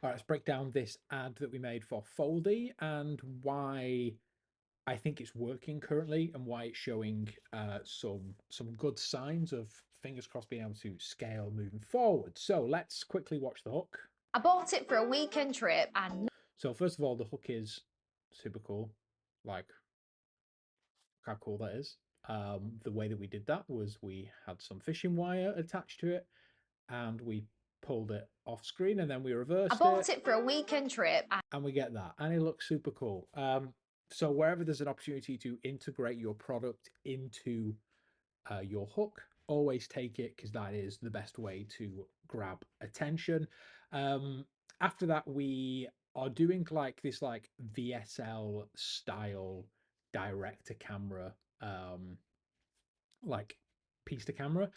All right, let's break down this ad that we made for Foldie and why I think it's working currently and why it's showing some good signs of, fingers crossed, being able to scale moving forward. So let's quickly watch the hook. I bought it for a weekend trip and So first of all, the hook is super cool. Like, how cool that is. The way that we did that was we had some fishing wire attached to it and we pulled it off screen and then we I reversed bought it it for a weekend trip and we get that and it looks super cool. So wherever there's an opportunity to integrate your product into your hook, always take it because that is the best way to grab attention. After that, we are doing like this like VSL style direct to camera like piece to camera,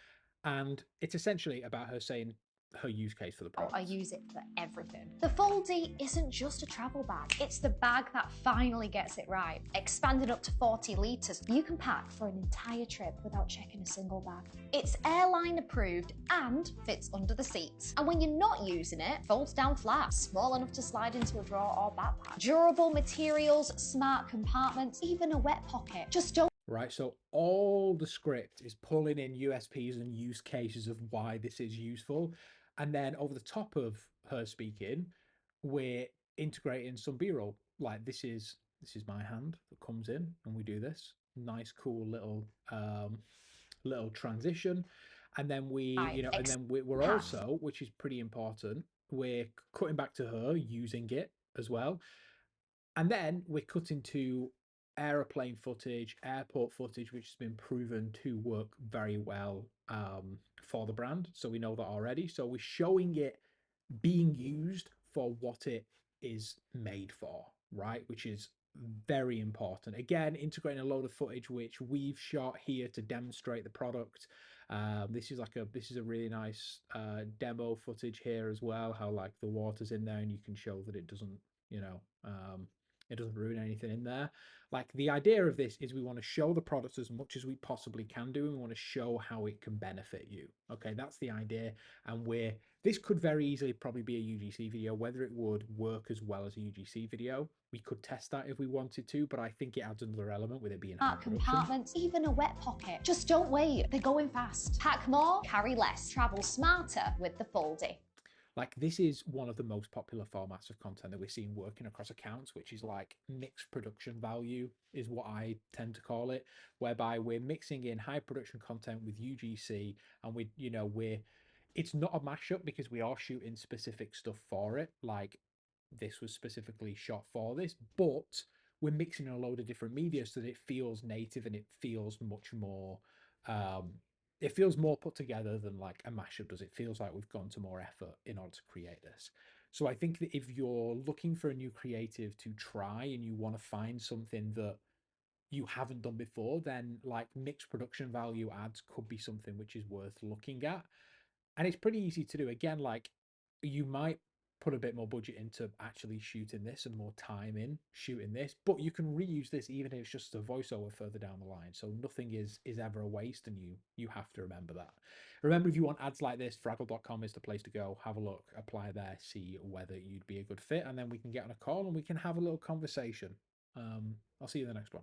and it's essentially about her saying her use case for the product. I use it for everything. The Foldie isn't just a travel bag, it's the bag that finally gets it right. Expanded up to 40 litres, you can pack for an entire trip without checking a single bag. It's airline approved and fits under the seats. And when you're not using it, folds down flat, small enough to slide into a drawer or backpack. Durable materials, smart compartments, even a wet pocket. Just don't. Right, so all the script is pulling in USPs and use cases of why this is useful. And then over the top of her speaking, we're integrating some B-roll. Like this is my hand that comes in and we do this. Nice, cool little transition. And then we're also, which is pretty important, we're cutting back to her using it as well. And then we're cutting to aeroplane footage, airport footage, which has been proven to work very well for the brand. So we know that already. So we're showing it being used for what it is made for, right? Which is very important. Again, integrating a load of footage which we've shot here to demonstrate the product. This is a really nice demo footage here as well. How like the water's in there and you can show that it doesn't, you know, it doesn't ruin anything in there. Like the idea of this is we want to show the product as much as we possibly can do, and we want to show how it can benefit you. Okay, that's the idea. And this could very easily probably be a UGC video. Whether it would work as well as a UGC video, we could test that if we wanted to, but I think it adds another element with it being high production. Compartments, even a wet pocket. Just don't wait, they're going fast. Pack more, carry less. Travel smarter with the Foldie. Like this is one of the most popular formats of content that we're seeing working across accounts, which is like mixed production value is what I tend to call it, whereby we're mixing in high production content with UGC and it's not a mashup because we are shooting specific stuff for it. Like this was specifically shot for this, but we're mixing a load of different media so that it feels native and it feels much more it feels more put together than like a mashup does. It feels like we've gone to more effort in order to create this. So I think that if you're looking for a new creative to try and you want to find something that you haven't done before, then like mixed production value ads could be something which is worth looking at. And it's pretty easy to do. Again, like you might put a bit more budget into actually shooting this and more time in shooting this, but you can reuse this even if it's just a voiceover further down the line. So nothing is ever a waste, and you have to remember that. Remember, if you want ads like this, fraggle.com is the place to go. Have a look, apply there, see whether you'd be a good fit, and then we can get on a call and we can have a little conversation. I'll see you in the next one.